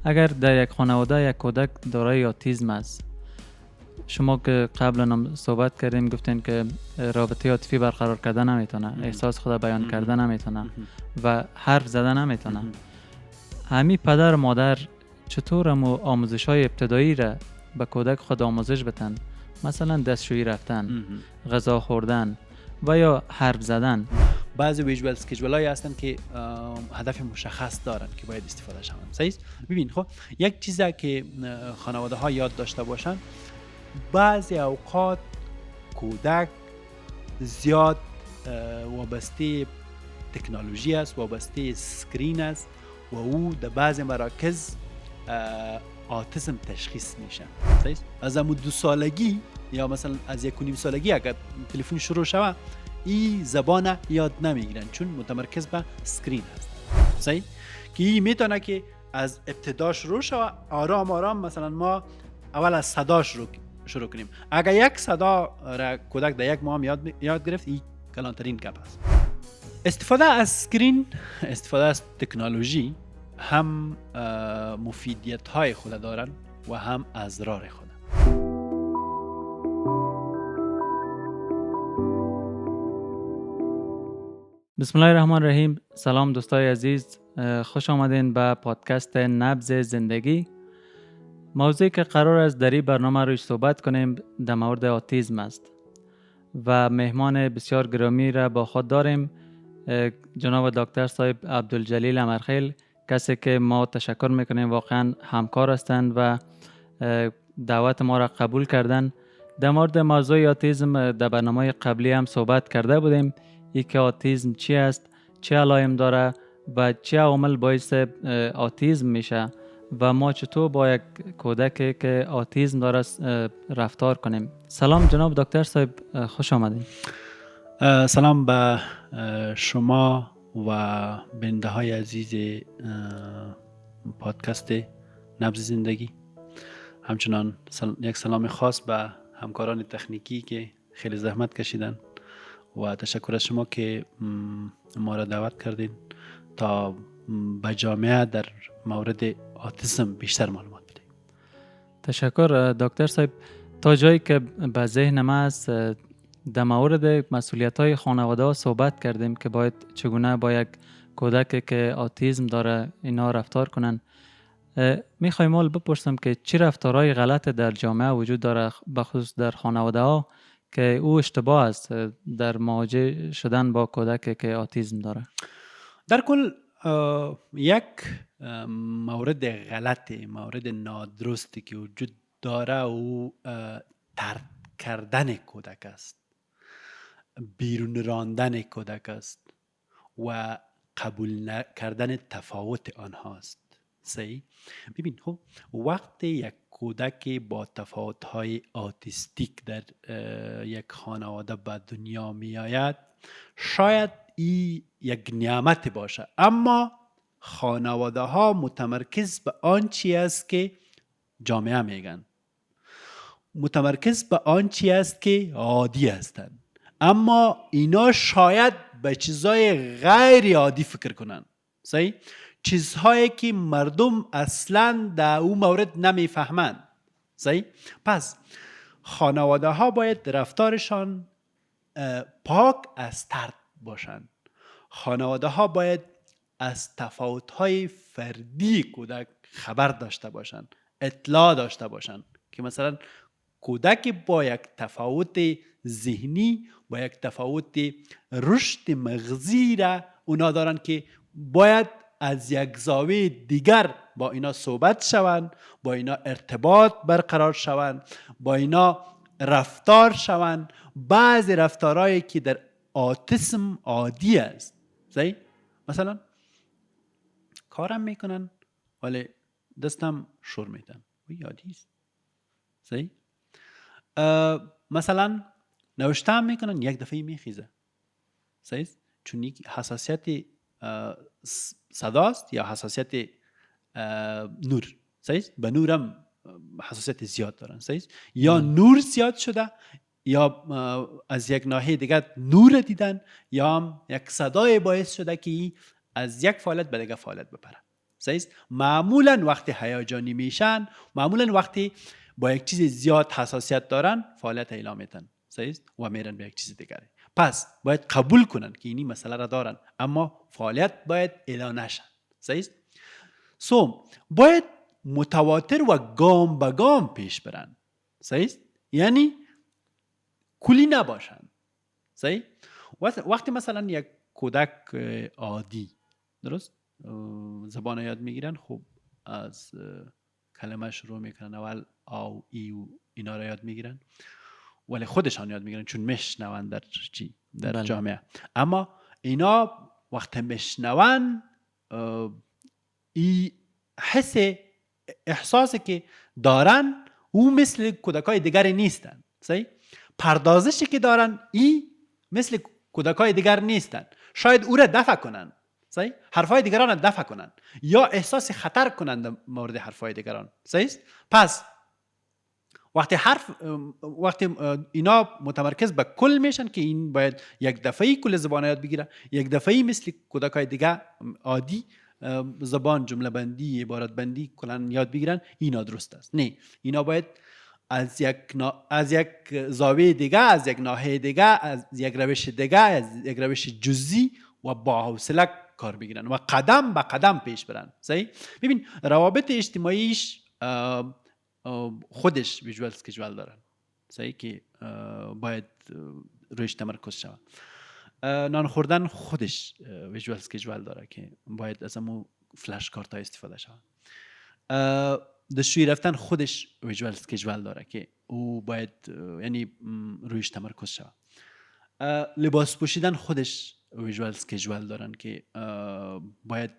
اگر در یک خانواده یک کودک دارای اوتیسم است، شما که قبلا هم صحبت کردیم گفتین که رابطه عاطفی برقرار کردن نمیتونه، احساس خود بیان کردن نمیتونه و حرف زدن نمیتونه. همین پدر و مادر چطور آموزش های ابتدایی را به کودک خود آموزش بدن؟ مثلا دستشویی رفتن، غذا خوردن و یا حرف زدن. بعضی ویژوال اسکیجولایی هستن که هدف مشخص دارن که باید استفاده شون. صحیح؟ ببین خب یک چیزی که خانواده ها یاد داشته باشن، بعضی اوقات کودک زیاد وابسته تکنولوژی است، وابسته سکرین است و او در بعضی مراکز آتیسم تشخیص میشه. صحیح؟ از همون 2 سالگی یا مثلا از 1.5 سالگی اگر تلفن شروع شود این زبان یاد نمیگیرن چون متمرکز به سکرین هست. صحیح؟ که این میتونه که از ابتدا شروع شود، آرام آرام مثلا ما اول از صدا شروع کنیم. اگر یک صدا را کودک در 1 ماه یاد گرفت، این کلانترین گپ است. استفاده از سکرین، استفاده از تکنولوژی هم مفیدیت های خود دارن و هم اضرار خود. بسم الله الرحمن الرحیم. سلام دوستای عزیز، خوش آمدین به پادکست نبض زندگی. موضوعی که قرار است در این برنامه روش صحبت کنیم در مورد اوتیسم است و مهمان بسیار گرامی را با خود داریم، جناب دکتر صاحب عبدالجلیل امرخیل، کسی که ما تشکر میکنیم واقعا همکار هستند و دعوت ما را قبول کردن. در مورد موضوع اوتیسم در برنامه قبلی هم صحبت کرده بودیم، ای که اوتیسم چی است، چه علائم داره و چه عوامل باعث اوتیسم میشه و ما چطور با یک کودک که اوتیسم داره رفتار کنیم. سلام جناب دکتر صاحب، خوش آمدین. سلام به شما و بیننده های عزیز پادکست نبض زندگی. همچنان یک سلام خاص به همکاران تکنیکی که خیلی زحمت کشیدن و تشکر از شما که ما را دعوت کردین تا به جامعه در مورد اوتیسم بیشتر معلومات بدیم. تشکر دکتر صاحب. تا جایی که به ذهن ما است، در مورد مسئولیت‌های خانواده ها صحبت کردیم که باید چگونه با یک کودک که اوتیسم داره اینا رفتار کنن. میخوایم اول بپرسم که چی رفتارهای غلط در جامعه وجود داره، بخصوص در خانواده ها، که او اشتباه است در مواجه شدن با کودک که اوتیسم داره؟ در کل یک مورد غلط، مورد نادرستی که وجود داره او ترک کردن کودک است، بیرون راندن کودک است و قبول کردن تفاوت آنهاست. صحیح؟ ببین خب وقتی یک کودک با تفاوت‌های اوتیستیک در یک خانواده به دنیا می آید، شاید این یک نعمت باشه، اما خانواده ها متمرکز به آن چی است که جامعه میگن، متمرکز به آن چی است که عادی هستند، اما اینا شاید به چیزهای غیر عادی فکر کنن. صحیح؟ چیزهایی که مردم اصلا در اون مورد نمیفهمند. صحیح؟ پس خانواده ها باید رفتارشان پاک از ترد باشند. خانواده ها باید از تفاوت‌های فردی کودک خبر داشته باشند، اطلاع داشته باشند که مثلا کودک با یک تفاوت ذهنی، با یک تفاوت رشد مغزی را اونا دارن که باید از یک زاویه دیگر با اینا صحبت شوند، با اینا ارتباط برقرار شوند، با اینا رفتار شوند. بعضی رفتارهایی که در اوتیسم عادی است. صحیح؟ مثلا کارم میکنن ولی دستم شور میدن، وی عادی است. صحیح؟ مثلا نوشتم میکنن یک دفعه میخیزه. صحیح؟ چون یک حساسیت صداست یا حساسیت نور. صحیح؟ به نورم حساسیت زیاد دارن. صحیح؟ یا نور زیاد شده، یا از یک ناحیه دیگر نور دیدن، یا یک صدای باعث شده که از یک فعالیت به دیگر فعالیت بپره. صحیح است؟ معمولا وقتی هیجانی میشن، معمولا وقتی با یک چیز زیاد حساسیت دارن، فعالیت اعلام میتن، صحیح است؟ و میرن به یک چیز دیگری. پس باید قبول کنن که اینی مسئله را دارن، اما فعالیت باید اعلان نشن، صحیح است؟ باید متواتر و گام به گام پیش برن، صحیح است؟ یعنی کلی نباشن، صحیح؟ وقتی مثلا یک کودک عادی، درست، زبان یاد میگیرن، خب از کلمه شروع میکنن، اول آو ای و اینا را یاد میگیرن، ولی خودشان یاد میگیرن چون میشنون در جامعه. اما اینا وقت میشنون ای احساسی که دارن او مثل کودکای دیگر نیستن، صحیح؟ پردازشی که دارن ای مثل کودکای دیگر نیستن. شاید او را دفع کنن، صحیح؟ حرفای دیگران را دفع کنن یا احساس خطر کنن در مورد حرفای دیگران، صحیح؟ پس وقتی اینا متمرکز به کل میشن که این باید یک دفعی کل زبان یاد بگیره، یک دفعی مثل کودکای دیگه عادی زبان، جمله بندی، عبارت بندی کلا یاد بگیرن، اینا درست است. نه، اینا باید از یک زاویه دیگه، از یک ناحیه دیگه، از یک روش دیگه، از یک روش جزئی و با حوصله کار بگیرن و قدم به قدم پیش برن، صحیح؟ ببین روابط اجتماعیش خودش ویژوال اسکیجول دارن، صحیح، که باید رویش تمرکز شود. نان خوردن خودش ویژوال اسکیجول داره که باید از همون فلش کارت ها استفاده شود. دستشویی رفتن خودش ویژوال اسکیجول داره که او باید یعنی رویش تمرکز شود. لباس پوشیدن خودش ویژوال اسکیجول دارن که باید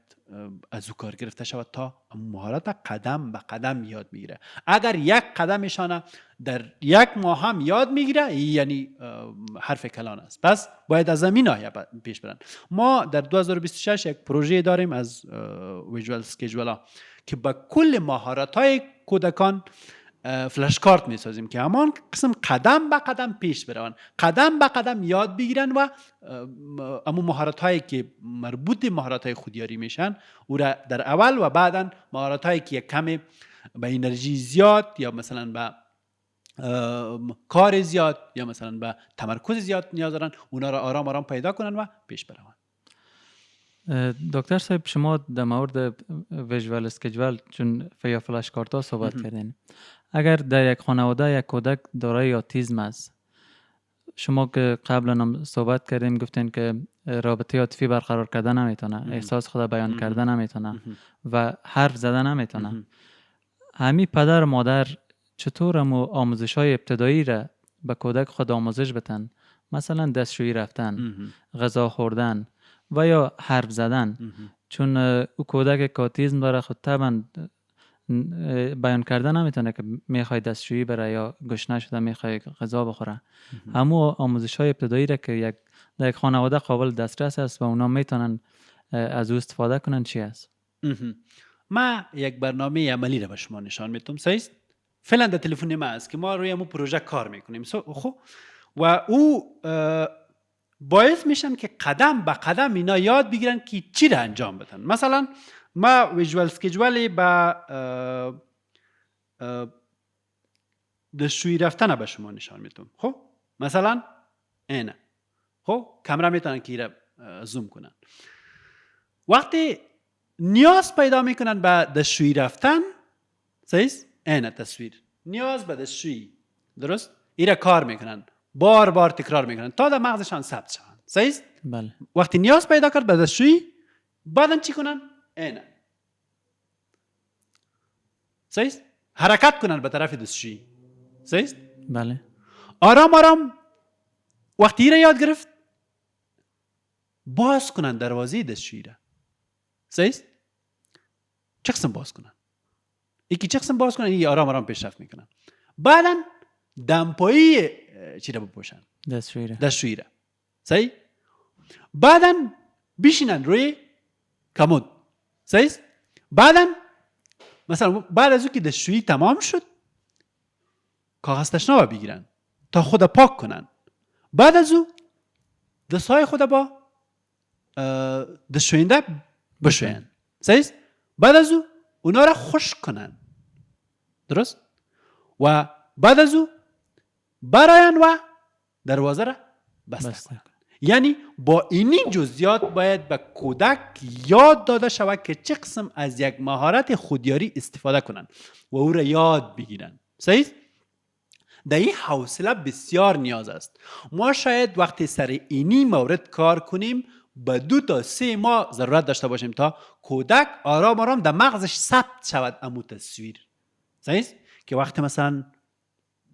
از او کار گرفته شود تا مهارت قدم به قدم یاد میگیره. اگر یک قدمشان در یک ماه هم یاد میگیره، یعنی حرف کلان است. پس باید از زمین ناحیه پیش برن. ما در 2026 یک پروژه داریم از ویژوال اسکیجولا که با کل مهارت های کودکان فلش کارت میسازیم که همان قسم قدم به قدم پیش برون، قدم به قدم یاد بگیرن و امون مهارت هایی که مربوط مهارت های خودیاری میشن او را در اول و بعدا مهارت هایی که یک کم به انرژی زیاد یا مثلا به کار زیاد یا مثلا به تمرکز زیاد نیاز دارن، اونا را آرام آرام پیدا کنن و پیش برون. دکتر صاحب، شما در مورد ویژوال اسکیجول چون یا فلش کارت ها صحبت کردین، اگر در یک خانواده یک کودک دارای اوتیسم است، شما که قبلا هم صحبت کردیم گفتین که رابطه عاطفی برقرار کردن نمیتونه، احساس خود بیان کردن نمیتونه و حرف زدن نمیتونه، همین پدر و مادر چطور آموزش های ابتدایی را به کودک خود آموزش بتن؟ مثلا دستشویی رفتن، غذا خوردن و یا حرف زدن، چون او کودک که اوتیسم داره خود طبعا بیان کردن نمیتونه که میخوای دستشویی بره یا گشنه شده میخوای غذا بخوره. همو آموزش های ابتدایی را که در یک خانواده قابل دسترس است و اونا میتونن از او استفاده کنن چی است؟ ما یک برنامه عملی را به شما نشان میتونم. صحیح؟ فعلا در تلفن ما است که ما روی همون پروژه کار میکنیم و او باعث میشن که قدم به قدم اینا یاد بگیرن که چی را انجام بدن. مثلا ما ویژوال اسکیجول با دستشویی رفتن به شما نشان میتونم. خب مثلا اینه، خب کامرا میتونن که ایره زوم کنن. وقتی نیاز پیدا میکنن به دستشویی رفتن، صحیح؟ اینه تصویر، نیاز به دستشویی، درست؟ ایره کار میکنن، بار بار تکرار میکنن تا در مغزشان ثبت شون. صحیح؟ بله. وقتی نیاز پیدا کرد به دستشویی، بعدن چی کنن؟ اینه، صحیح؟ حرکت کنن به طرف دستشویی. صحیح؟ بله. آرام آرام وقتی ایره یاد گرفت، باز کنن دروازه دستشویی را. صحیح؟ چه قسم باز کنن؟ یکی چه قسم باز کنن، یکی آرام آرام پیشرفت میکنن. بعدن دمپایی چی را بپوشن؟ دستشویی را. صحیح؟ بعدن بشینن روی کمد. صحیح؟ بعدن مثلا بعد از او که دستشویی تمام شد، کاغذ تشناب بگیرن تا خود پاک کنن. بعد از او دستهای خود با دستشوینده بشوین. صحیح؟ بعد از او اونا را خشک کنن، درست؟ و بعد از او براین و دروازه را بسته کنن. یعنی با اینی جزئیات باید به کودک یاد داده شود که چه قسم از یک مهارت خودیاری استفاده کنن و او را یاد بگیرن. صحیح؟ در این حوصله بسیار نیاز است. ما شاید وقتی سر اینی مورد کار کنیم به 2 تا 3 ماه ضرورت داشته باشیم تا کودک آرام آرام در مغزش ثبت شود امو تصویر. صحیح؟ که وقتی مثلا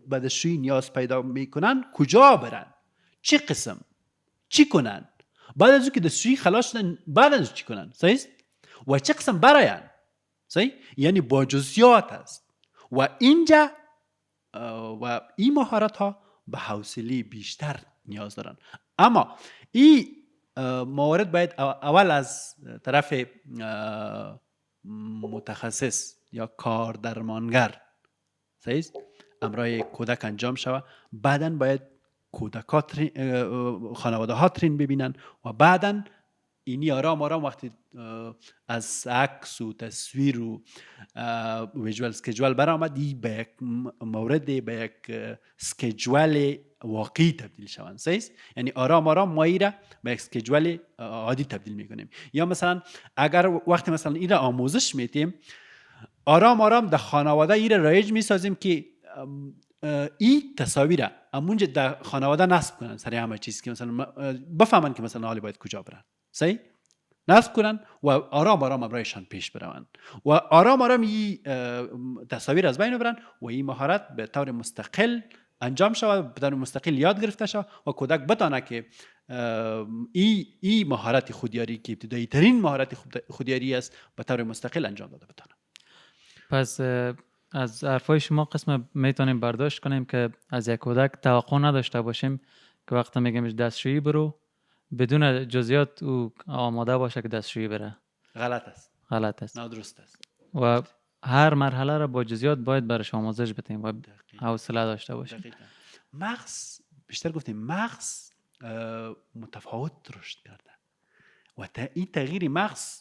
به دستشویی نیاز پیدا میکنن کجا برن، چی قسم، چی کنن، بعد از که دستشویی خلاص شدن بعد از چی کنن، صحیح؟ و چه قسم براین، صحیح؟ یعنی با جزئیات است و اینجا و این مهارت ها به حوصله بیشتر نیاز دارن. اما این موارد باید اول از طرف متخصص یا کار درمانگر، صحیح، امرای کودک انجام شود. بعداً باید کودکات خانواده ها ترین ببینن و بعداً اینی آرام آرام وقتی از عکس و تصویر و ویژوال اسکیجول برآمد به یک مورد، به یک اسکیجول واقعی تبدیل شوند. صحیح؟ یعنی آرام آرام ما ایره به یک اسکیجول عادی تبدیل میکنیم. یا مثلا اگر وقتی مثلا ایره آموزش میدیم آرام آرام در خانواده ایره رایج میسازیم که این تصاویر همونجا در خانواده نصب کنن سر همه چیز، که مثلا بفهمن که مثلا حالی باید کجا برن. صحیح؟ نصب کنن و آرام آرام امرایشان پیش بروند و آرام آرام این تصاویر از بین برن و این مهارت به طور مستقل انجام شود، به طور مستقل یاد گرفته شود و کودک بدانه که این مهارت خودیاری که ابتدایی ترین مهارت خودیاری است به طور مستقل انجام داده بتانه. پس از حرفای شما قسم میتونیم برداشت کنیم که از یک کودک توقع نداشته باشیم که وقتی میگیمش دستشویی برو بدون جزئیات او آماده باشه که دستشویی بره. غلط است، نادرست است. و هر مرحله را با جزئیات باید برش آموزش بدیم و حوصله داشته باشیم. دقیقاً. مغز بیشتر گفتیم مغز متفاوت رشد کرده و این تغییر مغز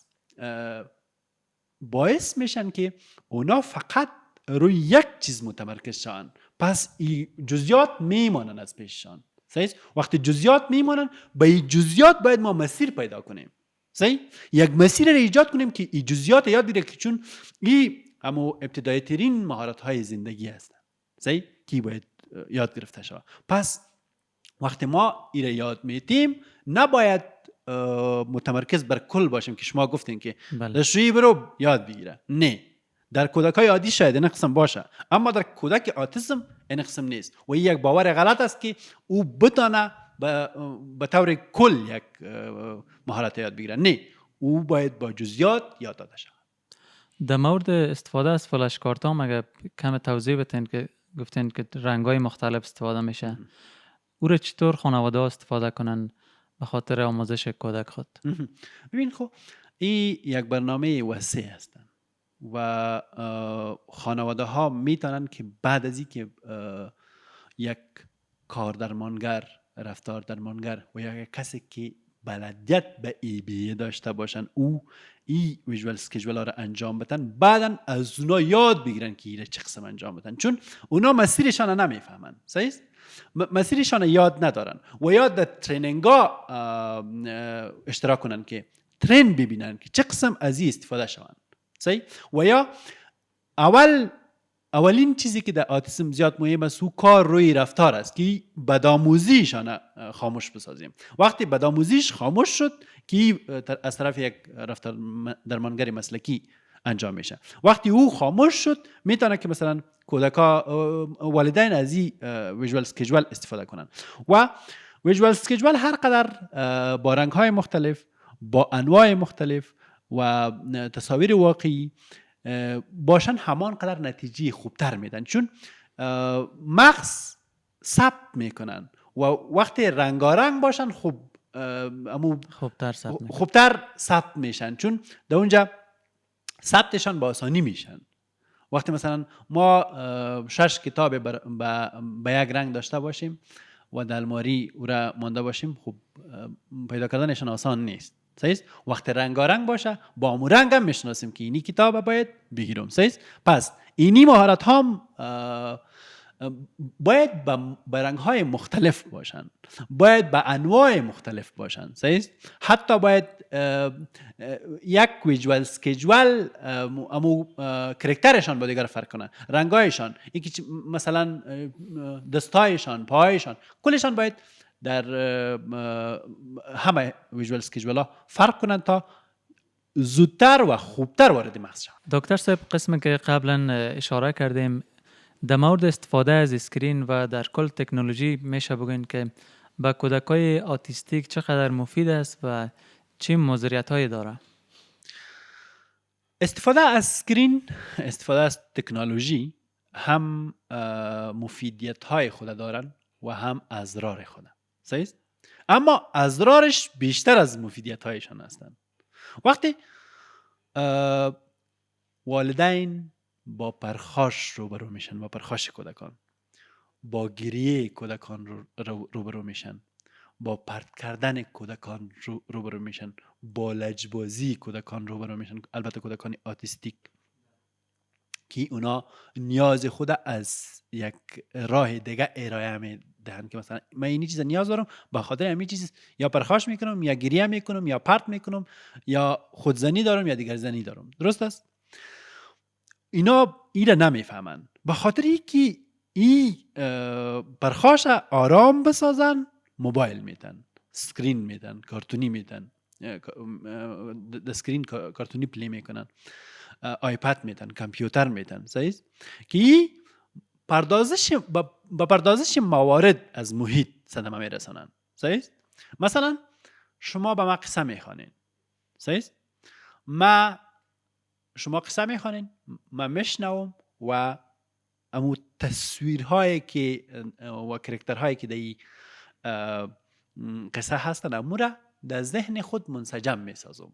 باعث میشن که اونا فقط روی یک چیز متمرکز شن، پس این جزئیات میمانن از پیششان. صحیح؟ وقتی جزئیات میمانن به این جزئیات باید ما مسیر پیدا کنیم. صحیح؟ یک مسیر را ایجاد کنیم که این جزئیات یاد بگیره، که چون این همو ابتدایی ترین مهارت های زندگی هستن. صحیح؟ کی باید یاد گرفته شود. پس وقتی ما این را یاد میتیم نباید متمرکز بر کل باشیم که شما گفتین که دستشویی برو یاد بگیره. نه، در کودکای عادی شاید این قسم باشه، اما در کودک آتیسم این قسم نیست و این یک باور غلط است که او بتانه به طور کل یک مهارت یاد بگیره. نه، او باید با جزئیات یاد داده شود. در مورد استفاده از فلش کارت ها مگه کم توضیح بدین که گفتین که رنگ‌های مختلف استفاده میشه، او را چطور خانواده ها استفاده کنن به خاطر آموزش کودک خود؟ ببین خب این یک برنامه وسیع هستن و خانواده ها میتونن که بعد از این که یک کار درمانگر، رفتار درمانگر و یک کسی که بلدیت به EBA داشته باشن او این ویژوال اسکیجول ها را انجام بدن، بعدن از اونا یاد بگیرن که ایره چه قسم انجام بدن، چون اونا مسیرشان نمیفهمن. صحیح؟ مسیرشان یاد ندارن و یاد در ترینینگ ها اشتراک کنن که ترین ببینن که چه قسم از این استفاده شوند. صحیح؟ و یا اولین چیزی که در آتیسم زیاد مهم است او کار روی رفتار است که بدآموزیشان خاموش بسازیم. وقتی بدآموزیش خاموش شد که از طرف یک رفتار درمانگر مسلکی انجام میشه. وقتی او خاموش شد میتونه که مثلا کودکا والدین از این ویژوال اسکیجول استفاده کنن و ویژوال اسکیجول هر قدر با رنگ های مختلف، با انواع مختلف و تصاویر واقعی باشن همان قدر نتیجه خوبتر میدن، چون مغز ثبت میکنن و وقتی رنگارنگ باشن خوبتر ثبت میشن، چون در اونجا ثبتشان با آسانی میشن. وقتی مثلا ما 6 کتاب به یک رنگ داشته باشیم و در الماری او را مانده باشیم، خب پیدا کردنشان آسان نیست. صحیح. وقت رنگارنگ باشه با مو رنگ هم میشناسیم که اینی کتاب باید بگیرم. صحیح. پس اینی مهارت هم باید به رنگ های مختلف باشن، باید به انواع مختلف باشن. صحیح. حتی باید یک ویژوال اسکیجوال امو کرکترشان با دیگر فرق کنه، رنگایشان، یکی مثلا دستایشان، پایشان، کلشان باید در همه ویژوال اسکیجوال ها فرق کنن تا زودتر و خوبتر وارد مغز شوند. دکتر صاحب، قسمی که قبلا اشاره کردیم در مورد استفاده از اسکرین و در کل تکنولوژی میشه بگوین که به کودکای آتیستیک چقدر مفید است و چه مضریت‌هایی داره؟ استفاده از اسکرین، استفاده از تکنولوژی هم مفیدیت‌های خود دارن و هم اضرار خود. صحیح؟ اما اضرارش بیشتر از مفیدیت‌هایشان هستند. وقتی والدین با پرخاش روبرو میشن، با پرخاش کودکان، با گریه کودکان روبرو میشن، با پرت کردن کودکان روبرو میشن، با لجبازی کودکان روبرو میشن، البته کودکان آتیستیک که اونا نیاز خود از یک راه دیگه ارائه میدهن که مثلا من این چیز نیاز دارم، به خاطر همین چیز یا پرخاش میکنم یا گریه میکنم یا پرت میکنم یا خودزنی دارم یا دیگر زنی دارم. درست است؟ اینا اینا نمیفهمن. به خاطر اینکه این پرخاش آرام بسازن موبایل میدن، سکرین میدن، کارتونی میدن، سکرین کارتونی پلی میکنن، آیپد میدن، کامپیوتر میدن. صحیح؟ که با پردازش موارد از محیط صدمه میرسانن. صحیح؟ مثلا شما به ما قصه میخوانین. صحیح؟ شما قصه میخوانین، من میشنوم و امو تصویرهایی که و کرکترهایی که در قصه هستن امو را در ذهن خود منسجم میسازم،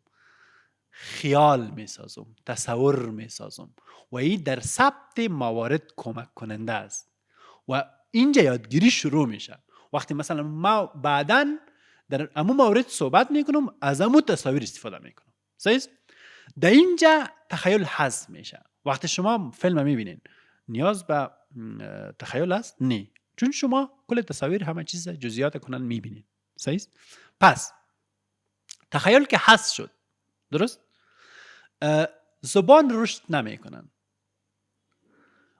خیال میسازم، تصور میسازم و این در ثبت موارد کمک کننده است و اینجا یادگیری شروع میشه. وقتی مثلا ما بعداً در امو مورد صحبت میکنم، از امو تصاویر استفاده میکنم. صحیح؟ در اینجا تخیل حذف میشه. وقتی شما فیلم میبینین نیاز به تخیل است؟ نه، چون شما کل تصاویر همه چیز جزئیات کنن میبینین. صحیح؟ پس تخیل که حذف شد، درست؟ زبان رشد نمیکنن،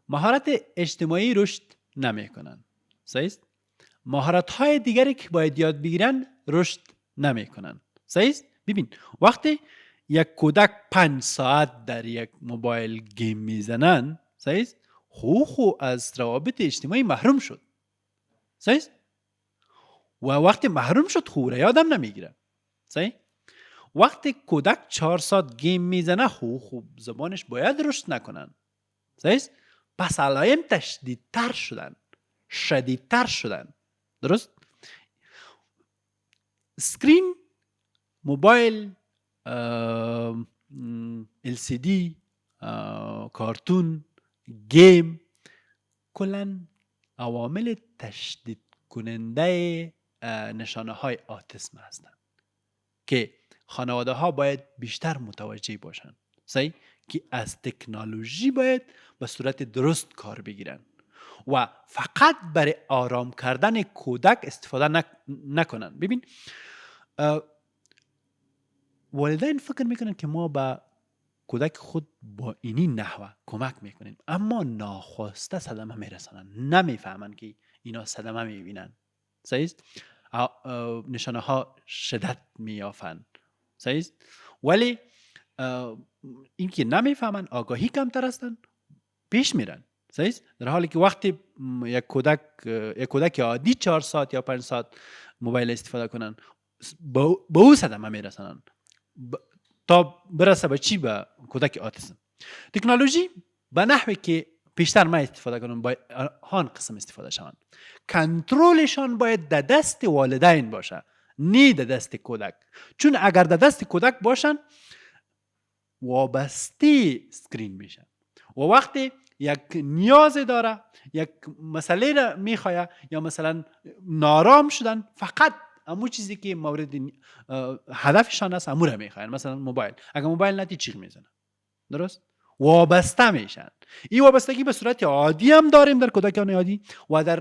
مهارت اجتماعی رشد نمیکنن. صحیح؟ مهارت های دیگری که باید یاد بگیرن رشد نمیکنن. صحیح؟ ببین وقتی یک کودک 5 ساعت در یک موبایل گیم میزنن، صحیح؟ خو از روابط اجتماعی محروم شد. صحیح؟ و وقتی محروم شد خو را یادم نمیگیره. صحیح؟ وقتی کودک 4 ساعت گیم میزنه خو زبانش باید رشد نکنن. صحیح؟ پس علائم تشدیدتر شدن، شدیدتر شدن. درست؟ سکرین، موبایل، LCD، کارتون، گیم، کلن عوامل تشدید کننده نشانه های آتیسم هستند که خانواده ها باید بیشتر متوجه باشن. صحیح؟ که از تکنولوژی باید به صورت درست کار بگیرن و فقط برای آرام کردن کودک استفاده نکنن. ببین والدین فکر میکنن که ما با کودک خود با اینی نحوه کمک میکنیم، اما ناخواسته صدمه میرسانن، نمیفهمن که اینا صدمه میبینن. صحیح؟ نشانه ها شدت میافن. صحیح؟ ولی این که نمیفهمن، آگاهی کمتر هستن، پیش میرن. صحیح؟ در حالی که وقتی یک کودک عادی 4 ساعت یا 5 ساعت موبایل استفاده کنن با او صدمه میرسانن تا برسه به چی؟ به کودک آتیسم. تکنولوژی به نحوی که پیشتر ما استفاده کنم باید هان قسم استفاده شوند. کنترلشان باید در دست والدین باشه، نه در دست کودک. چون اگر در دست کودک باشن وابسته سکرین میشن و وقتی یک نیاز داره، یک مسئله را میخواه یا مثلا نارام شدن، فقط همون چیزی که مورد هدفشان است همون رو میخواین. مثلا موبایل، اگر موبایل نتی چیغ میزنه، درست؟ وابسته میشن. این وابستگی به صورت عادی هم داریم در کودکان عادی و در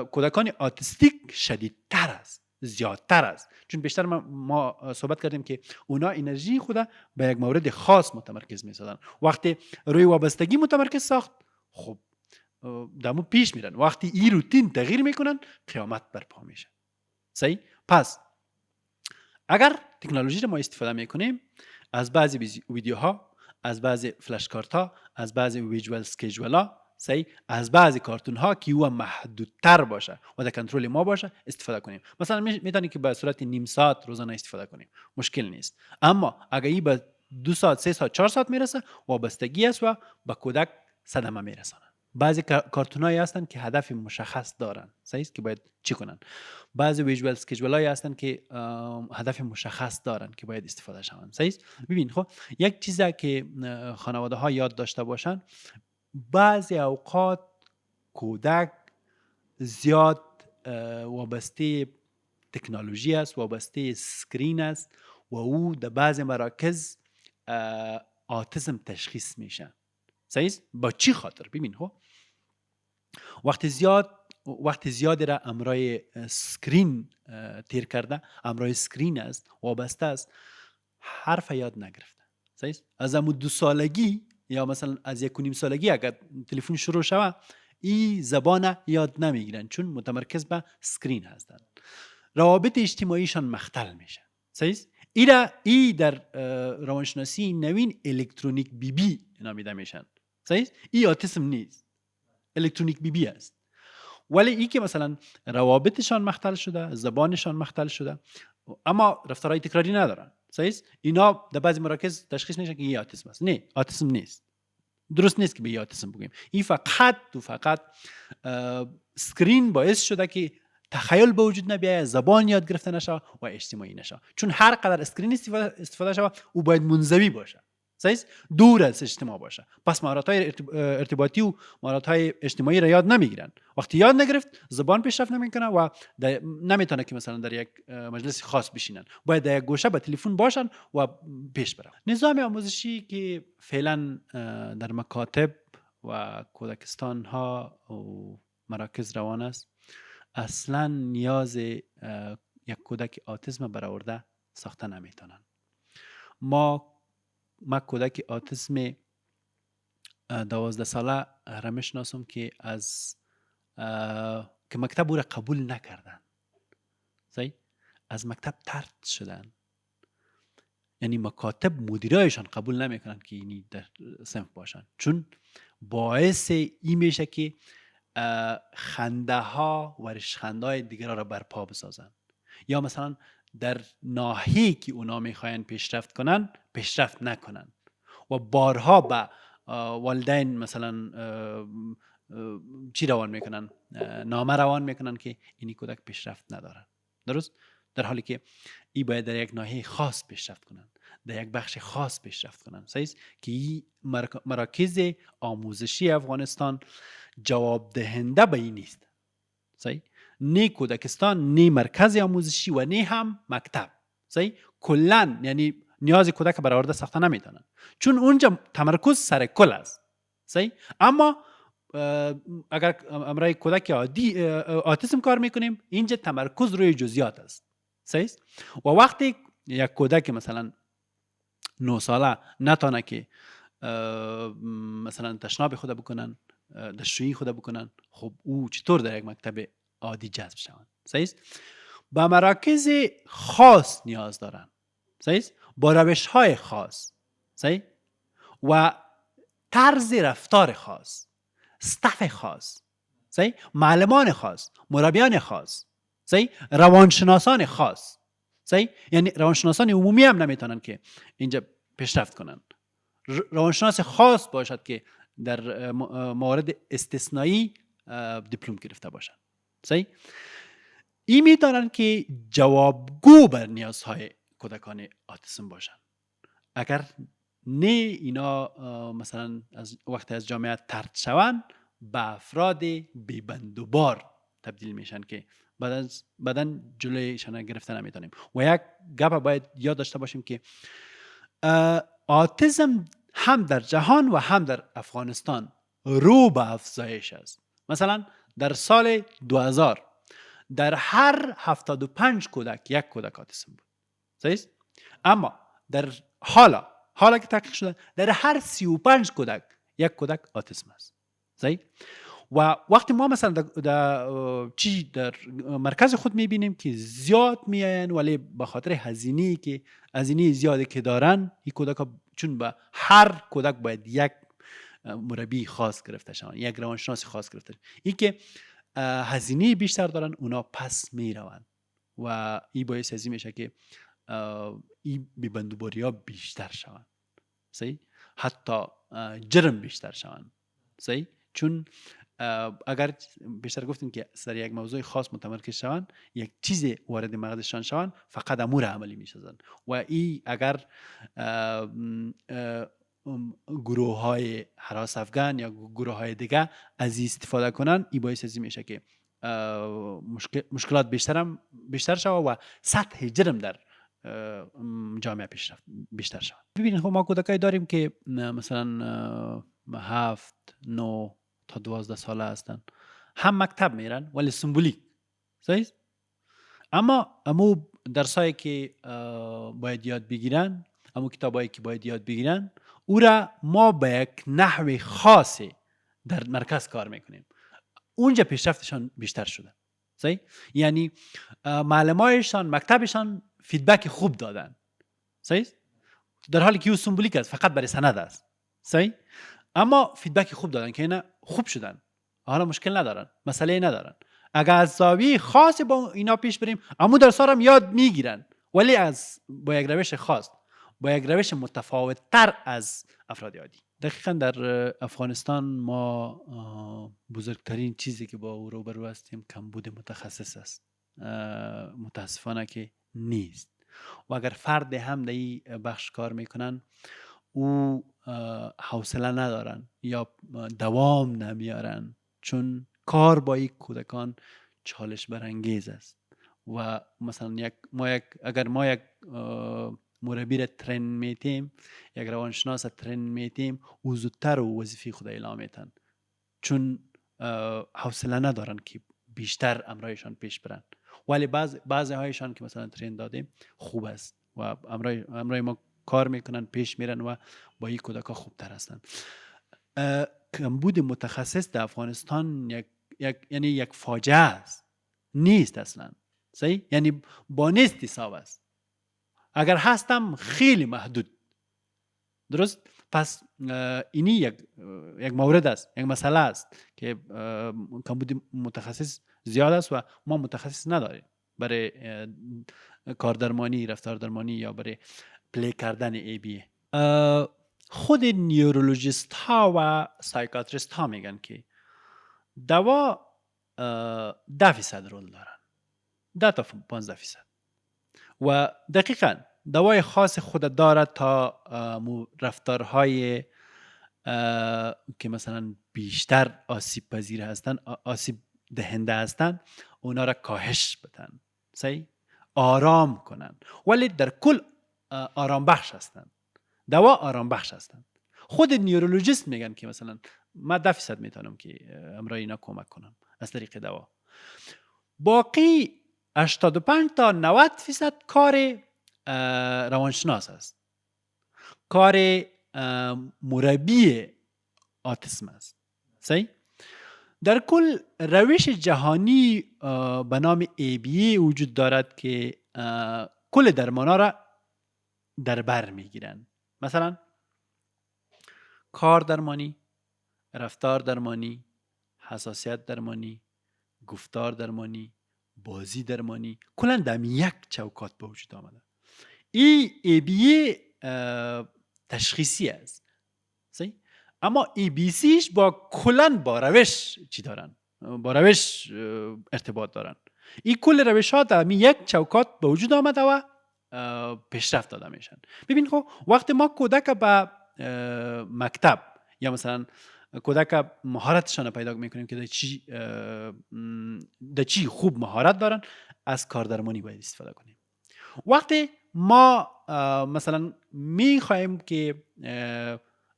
کودکان آتیستیک شدیدتر است، زیادتر است. چون بیشتر ما صحبت کردیم که اونا انرژی خود به یک مورد خاص متمرکز میسازن. وقتی روی وابستگی متمرکز ساخت، خب دمو پیش میرن. وقتی این روتین تغییر میکنن، قیامت برپا میشه. صحیح؟ پس اگر تکنولوژی رو ما استفاده میکنیم، از بعضی ویدیوها، از بعضی فلش کارت ها، از بعضی ویژوال اسکیجول ها، صحیح، از بعضی کارتون ها که او محدودتر باشه و در کنترل ما باشه استفاده کنیم. مثلا میتونیم که به صورت نیم ساعت روزانه استفاده کنیم، مشکل نیست. اما اگر این به 2 ساعت، 3 ساعت، 4 ساعت میرسه، وابستگی است و به کودک صدمه میرسانه. بعضی کارتونایی هستن که هدف مشخص دارن، صحیح است، که باید چی کنن. بعضی ویژوال اسکیجولایی هستن که هدف مشخص دارن که باید استفاده شون، صحیح است. ببین خب یک چیزی که خانواده ها یاد داشته باشن، بعضی اوقات کودک زیاد وابسته تکنولوژی است، وابسته اسکرین است و او در بعضی مراکز آتیسم تشخیص میشه. صحیح؟ با چی خاطر؟ ببین خب وقتی زیاد را امرای اسکرین تیر کرده، امرای اسکرین است، وابسته است، حرف یاد نگرفته. صحیح؟ از همون 2 سالگی یا مثلا از 1.5 سالگی اگر تلفن شروع شود، این زبان یاد نمیگیرن چون متمرکز به اسکرین هستند. روابط اجتماعیشان مختل میشه. صحیح؟ ای در روانشناسی نوین الکترونیک بی بی نامیده میشن. صحیح؟ ای آتیسم نیست، الکترونیک بی بی است. ولی ای که مثلا روابطشان مختل شده، زبانشان مختل شده، اما رفتارهای تکراری ندارن. صحیح؟ اینا در بعضی مراکز تشخیص میشه که این آتیسم است. نه، آتیسم نیست. درست نیست که به آتیسم بگیم. این فقط سکرین باعث شده که تخیل به وجود نبیاید، زبان یاد گرفته نشه و اجتماعی نشه. چون هر قدر اسکرین استفاده شود، او باید منزوی باشه. صحیح؟ دور از اجتماع باشه. پس مهارت‌های ارتباطی و مهارت‌های اجتماعی را یاد نمیگیرن. وقتی یاد نگرفت، زبان پیشرفت نمیکنه و نمیتونه که مثلا در یک مجلس خاص بشینن. باید در یک گوشه با تلفن باشن و پیش برن. نظام آموزشی که فعلا در مکاتب و کودکستان ها و مراکز روان است، اصلا نیاز یک کودک آتیسم برآورده ساخته نمیتونن. ما کودک آتیسم 12 ساله را میشناسم که که مکتب او را قبول نکردن. صحیح؟ از مکتب طرد شدن. یعنی مکاتب مدیرایشان قبول نمیکنن که اینی در صنف باشن، چون باعث این میشه که خنده ها و ریشخنده های دیگر را برپا بسازن، یا مثلا در ناحیه‌ای که اونا میخواین پیشرفت کنن پیشرفت نکنن و بارها به والدین مثلا چی روان میکنن؟ نامه روان میکنن که اینی کودک پیشرفت ندارن. درست؟ در حالی که ای باید در یک ناحیه خاص پیشرفت کنن، در یک بخش خاص پیشرفت کنن. صحیح؟ که این مراکز آموزشی افغانستان جواب دهنده به این نیست. صحیح؟ نه کودکستان، نه مرکز آموزشی و نه هم مکتب. صحیح؟ کلن یعنی نیاز کودک برآورده ساخته نمیتونن، چون اونجا تمرکز سر کل است. صحیح؟ اما اگر امرای کودک عادی آتیسم کار میکنیم، اینجا تمرکز روی جزئیات است. صحیح؟ و وقتی یک کودک مثلا 9 ساله نتونه که مثلا تشناب خود بکنن، دستشویی خود بکنن، خب او چطور در یک مکتب عادی جذب شوند؟ صحیح؟ با مراکز خاص نیاز دارن. صحیح؟ با روش‌های خاص. صحیح؟ و طرز رفتار خاص، استاف خاص. صحیح؟ معلمان خاص، مربیان خاص. صحیح؟ روانشناسان خاص. صحیح؟ یعنی روانشناسان عمومی هم نمیتونن که اینجا پیشرفت کنن. روانشناس خاص باشد که در موارد استثنایی دیپلم گرفته باشن. صحیح؟ این میتونن که جوابگو بر نیازهای کودکان آتیسم باشن. اگر نه اینا مثلا وقتی از جامعه طرد شوند، به افراد بی‌بندوبار تبدیل میشن که بعدن جلویشان گرفته نمیتونیم. و یک گپ باید یاد داشته باشیم که آتیسم هم در جهان و هم در افغانستان رو به افزایش است. مثلا در سال 2000 در هر 75 کودک یک کودک آتیسم بود. صحیح؟ اما در حالا که تحقیق شده در هر 35 کودک یک کودک آتیسم است. صحیح؟ و وقتی ما مثلا در مرکز خود میبینیم که زیاد میاین، ولی به خاطر هزینه زیادی که دارن این کودک ها، چون به هر کودک باید یک مربی خاص گرفته شون، یک روانشناس خاص گرفته شون، این که هزینه بیشتر دارن، اونا پس میروند و این باعث ازی میشه که این بیبندوباری ها بیشتر شون. صحیح؟ حتی جرم بیشتر شون. صحیح؟ چون اگر بیشتر گفتیم که سر یک موضوع خاص متمرکز شون، یک چیز وارد مغزشان شون، فقط امور عملی میشن و این اگر گروه های هراس افغان یا گروه های دیگه از استفاده کنن، این باعث ازی میشه که مشکلات بیشتر شود و سطح جرم در جامعه پیشرفت بیشتر شود. ببینید ما کودکای داریم که مثلا 7 9 تا 12 ساله هستن، هم مکتب میرن ولی سمبولیک. صحیح؟ اما درسایی که باید یاد بگیرن، کتابایی که باید یاد بگیرن، او را ما به یک نحو خاصی در مرکز کار میکنیم. اونجا پیشرفتشان بیشتر شده. صحیح؟ یعنی معلمایشان مکتبشان فیدبک خوب دادن. صحیح؟ در حالی که او سمبولیک است، فقط برای سند است. صحیح؟ اما فیدبک خوب دادن که اینا خوب شدن، حالا مشکل ندارن، مسئله ندارن. اگر از زاویه خاصی با اینا پیش بریم، درس‌ها هم یاد میگیرن، ولی با یک روش خاص، با یک روش متفاوت تر از افراد عادی. دقیقاً در افغانستان ما بزرگترین چیزی که با او روبرو هستیم کمبود متخصص است. متاسفانه که نیست. و اگر فرد هم در این بخش کار میکنن، او حوصله ندارن یا دوام نمیارن، چون کار با این کودکان چالش برانگیز است. و مثلا اگر ما یک مربی را ترین میتیم، یک روانشناس را ترین میتیم، او زودتر وظیفه خود اعلام میتن، چون حوصله ندارن که بیشتر امرایشان پیش برن. ولی بعضی هایشان که مثلا ترین دادیم خوب است و امرای ما کار میکنن، پیش میرن و با این کودکا خوبتر هستن. کمبود متخصص در افغانستان یعنی یک فاجعه است، نیست اصلا. صحیح؟ یعنی با نیست حساب است. اگر هستم خیلی محدود. درست؟ پس اینی یک مورد است، یک مسئله است که کمبود متخصص زیاد است و ما متخصص نداریم برای کاردرمانی، رفتار درمانی یا برای پلی کردن ABA. خود نیورولوژیست ها و سایکاتریست ها میگن که دوا 10% رول دارن، 10 تا 15%. و دقیقاً دوای خاص خود دارد تا رفتارهای که مثلا بیشتر آسیب پذیر هستن، آسیب دهنده هستن، اونا را کاهش بدن. صحیح؟ آرام کنن. ولی در کل آرام بخش هستن. دوا آرام بخش هستن. خود نیورولوژیست میگن که مثلا ما 10% میتونم که امرای اینا کمک کنم از طریق دوا. باقی 85 تا 90% کار روانشناس است، کار مربی آتیسم است. صحیح؟ در کل روش جهانی به نام ABA وجود دارد که کل درمانا را در بر میگیرن. مثلا کار درمانی، رفتار درمانی، حساسیت درمانی، گفتار درمانی، بازی درمانی، کلا در یک چوکات به وجود آمده. این ABA تشخیصی است. صحیح؟ اما ABCش با روش چی دارن؟ با روش ارتباط دارن. این کل روش ها در یک چوکات به وجود آمده و پیشرفت داده میشن. ببین خب وقتی ما کودک به مکتب یا مثلا کودک مهارتشان پیدا میکنیم که در چی خوب مهارت دارن، از کاردرمانی باید استفاده کنیم. وقتی ما مثلا میخوایم که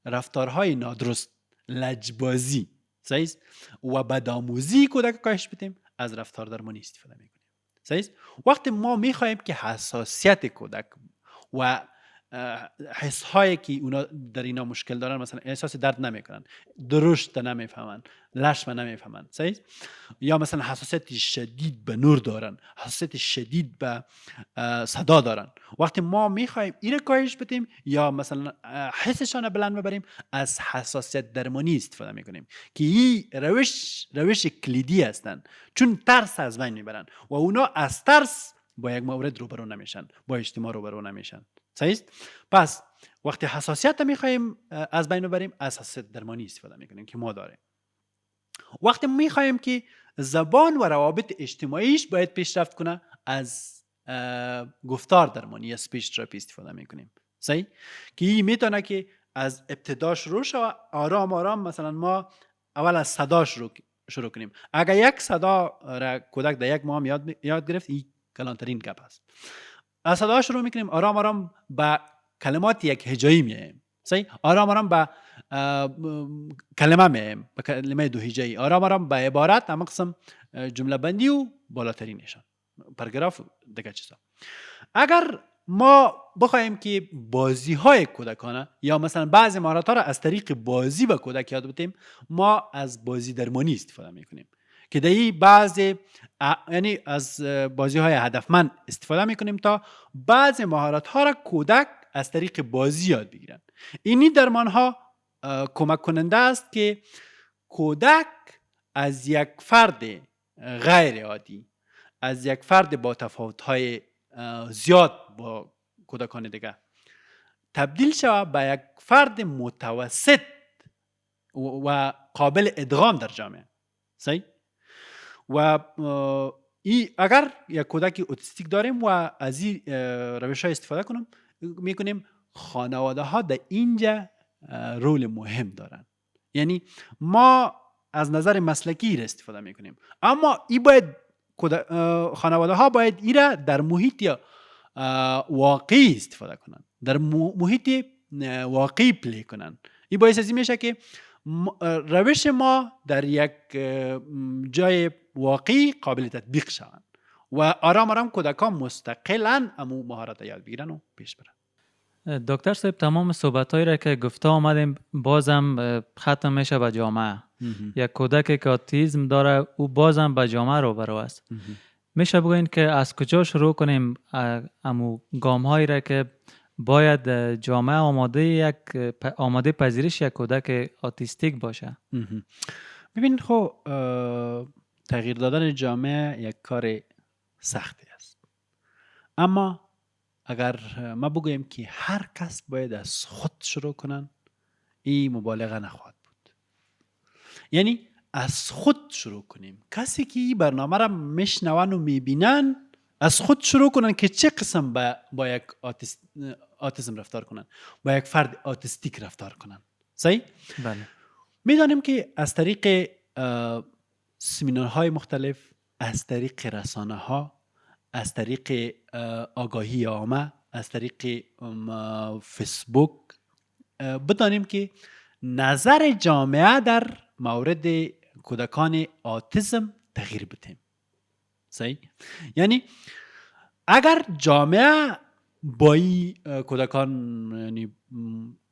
رفتارهای نادرست، لجبازی، صحیح است، و بدآموزی کودک کاهش بدیم، از رفتار درمانی استفاده میکنیم. صحیح است. وقتی ما میخوایم که حساسیت کودک و حس هایی که اونا در اینا مشکل دارن، مثلا احساس درد نمیکنن، درشت نمیفهمن، لشم نمیفهمن، صحیح، یا مثلا حساسیت شدید به نور دارن، حساسیت شدید به صدا دارن، وقتی ما میخوایم این کاهش بدیم یا مثلا حسشان بلند ببریم، از حساسیت درمانی استفاده میکنیم که این روش کلیدی هستن، چون ترس از بین میبرن و اونا از ترس با یک مورد روبرو نمیشن، با اجتماع روبرو نمیشن. صحیح است؟ پس وقتی حساسیت میخوایم از بین ببریم، از حساسیت درمانی استفاده میکنیم که ما داریم. وقتی میخوایم که زبان و روابط اجتماعیش باید پیشرفت کنه، از گفتار درمانی یا سپیچ تراپی استفاده میکنیم. صحیح؟ که این میتونه که از ابتدا شروع شود، آرام آرام مثلا ما اول از صدا شروع کنیم. اگر یک صدا را کودک در یک ماه یاد گرفت، این کلانترین گپ است. از صدا شروع میکنیم، آرام آرام به کلمات یک هجایی میایم. صحیح؟ آرام آرام به کلمه میایم، به کلمه دو هجایی. آرام آرام به عبارت، اما قسم جمله بندی و بالاترینشان، پاراگراف دیگه چیزا. اگر ما بخوایم که بازی های کودکانه یا مثلا بعضی مهارت ها را از طریق بازی به کودک یاد بدیم، ما از بازی درمانی استفاده میکنیم که در این بعضی یعنی از بازی های هدفمند استفاده میکنیم تا بعضی مهارت ها را کودک از طریق بازی یاد بگیرن. اینی درمان ها کمک کننده است که کودک از یک فرد غیر عادی، از یک فرد با تفاوت های زیاد با کودکان دیگه، تبدیل شود به یک فرد متوسط و قابل ادغام در جامعه. صحیح؟ و اگر یک کودک اوتیستیک داریم و از این روش ها استفاده میکنیم، خانواده ها در اینجا رول مهم دارن. یعنی ما از نظر مسلکی را استفاده میکنیم، اما این باید خانواده ها باید این را در محیط واقعی استفاده کنن، در محیط واقعی پلی کنن. این باعث از این میشه که روش ما در یک جای واقعی قابل تطبیق شوند و آرام آرام کودکان مستقلاً امو مهارت یاد بگیرن و پیش برن. دکتر صاحب، تمام صحبت‌هایی را که گفته آمدیم بازم ختم میشه به جامعه. یک کودکی که اوتیسم داره او بازم به جامعه روبرو است. میشه بگوین که از کجا شروع کنیم امو گام‌هایی را که باید جامعه آماده پذیرش یک کودک اوتیستیک باشه؟ ببین، خب تغییر دادن جامعه یک کار سختی است، اما اگر ما بگویم که هر کس باید از خود شروع کنن، این مبالغه نخواهد بود. یعنی از خود شروع کنیم. کسی که این برنامه را میشنون و میبینن، از خود شروع کنن که چه قسم با یک آتیسم رفتار کنن، با یک فرد آتیستیک رفتار کنن. صحیح؟ بله. میدانیم که از طریق سمینارهای مختلف، از طریق رسانه ها، از طریق آگاهی عامه، از طریق فیسبوک، بدانیم که نظر جامعه در مورد کودکان آتیسم تغییر بدیم. صحیح؟ یعنی اگر جامعه با این کودکان یعنی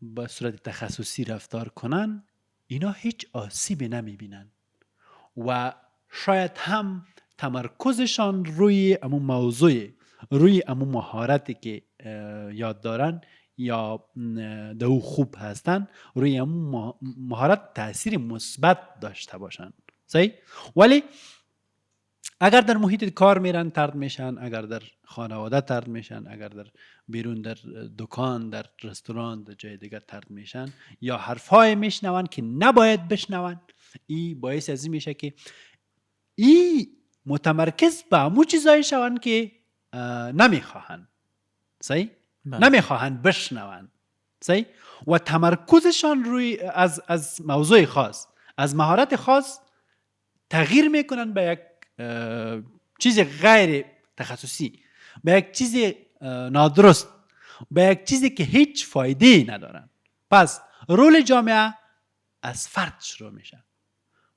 به صورت تخصصی رفتار کنن، اینا هیچ آسیبی نمیبینن و شاید هم تمرکزشان روی امون موضوع، روی امون مهارتی که یاد دارن یا دو خوب هستن، روی امون مهارت تأثیر مثبت داشته باشن. صحیح؟ ولی اگر در محیط کار میرن طرد میشن، اگر در خانواده طرد میشن، اگر در بیرون در دکان، در رستوران، در جای دیگه طرد میشن یا حرفای میشنون که نباید بشنون، این باعث از این میشه که این متمرکز به همون چیزایی شون که نمیخواهن. صحیح؟ نمیخواهن بشنون. صحیح؟ و تمرکزشان روی از موضوع خاص، از مهارت خاص تغییر میکنن به یک چیز غیر تخصصی، به یک چیز نادرست، به یک چیزی که هیچ فایده ندارن. پس رول جامعه از فرد شروع میشه،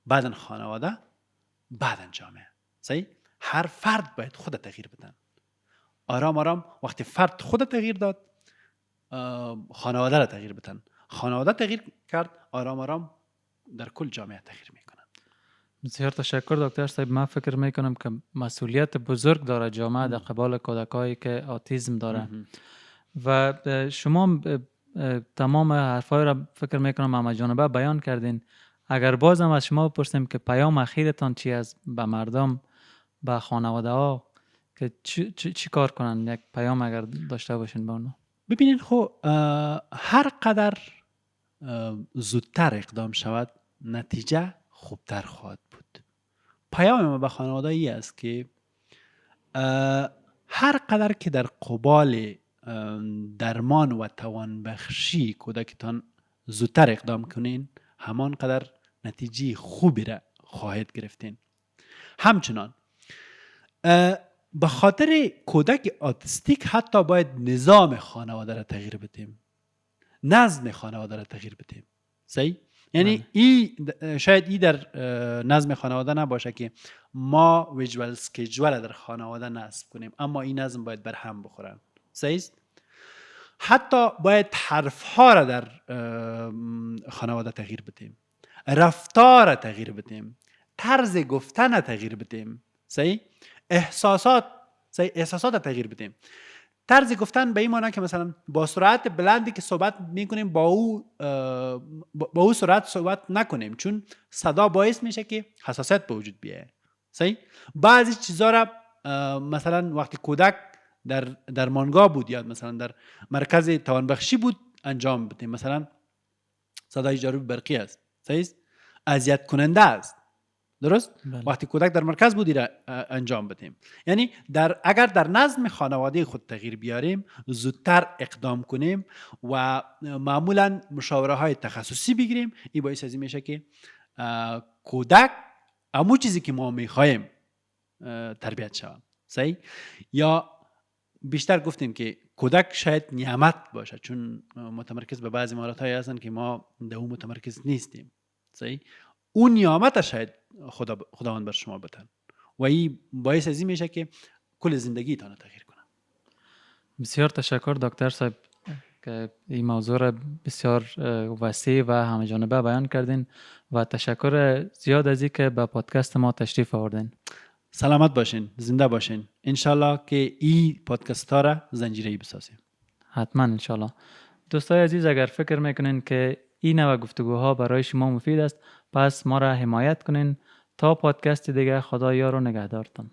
بعدن خانواده، بعدن جامعه. صحیح؟ هر فرد باید خود تغییر بدن. آرام آرام وقتی فرد خود تغییر داد، خانواده را تغییر بدن. خانواده تغییر کرد، آرام آرام در کل جامعه تغییر میکنن. بسیار تشکر دکتر صاحب. من فکر میکنم که مسئولیت بزرگ داره جامعه در قبال کودکایی که آتیسم داره و شما تمام حرفای را فکر میکنم اما جانبه بیان کردین. اگر بازم از شما بپرسیم که پیام اخیرتان چی است به مردم، به خانواده ها، که چی کار کنن؟ یک پیام اگر داشته باشین به اونا. ببینین هر قدر زودتر اقدام شود نتیجه خوبتر خواهد بود. پیام ما به خانواده ای است که هر قدر که در قبال درمان و توانبخشی کودکتان زودتر اقدام کنین، همان قدر نتیجه خوبی را خواهید گرفتین. همچنان به خاطر کودک آتیستیک حتی باید نظام خانواده را تغییر بدیم، نظم خانواده را تغییر بدیم. صحیح؟ یعنی شاید ای در نظم خانواده نباشه که ما ویژوال اسکیجول در خانواده نصب کنیم، اما این نظم باید بر هم بخورن. صحیح؟ حتی باید حرفها را در خانواده تغییر بدیم، رفتار را تغییر بدیم، طرز گفتن را تغییر بدیم. صحیح؟ احساسات را تغییر بدیم. طرز گفتن به این معنی که مثلا با سرعت بلندی که صحبت میکنیم با او سرعت صحبت نکنیم، چون صدا باعث میشه که حساسیت به وجود بیایه. صحیح؟ بعضی چیزا را مثلا وقتی کودک در مانگاه بود یا مثلا در مرکز توانبخشی بود انجام بدیم. مثلا صدای جارو برقی است، صحیح؟ اذیت کننده است. درست؟ بله. وقتی کودک در مرکز بودی را انجام بدیم. یعنی اگر در نظم خانواده خود تغییر بیاریم، زودتر اقدام کنیم و معمولا مشاوره های تخصصی بگیریم، این باعث از این میشه که کودک همون چیزی که ما میخوایم تربیت شود. صحیح؟ یا بیشتر گفتیم که کودک شاید نعمت باشه، چون متمرکز به بعضی مهارت های هستن که ما در اون متمرکز نیستیم. صحیح؟ اون نعمت شاید خداوند بر شما بتن و این باعث از این میشه که کل زندگی تانو تغییر کنه. بسیار تشکر دکتر صاحب که این موضوع را بسیار وسیع و همه جانبه بیان کردین و تشکر زیاد از این که به پادکست ما تشریف آوردین. سلامت باشین، زنده باشین. انشالله که این پادکست ها را زنجیره‌ای بسازیم. حتما انشالله. دوستای عزیز، اگر فکر میکنین که این نوع گفتگوها برای شما مفید است، پس ما را حمایت کنین. تا پادکست دیگه، خدا یار و نگهدارتان.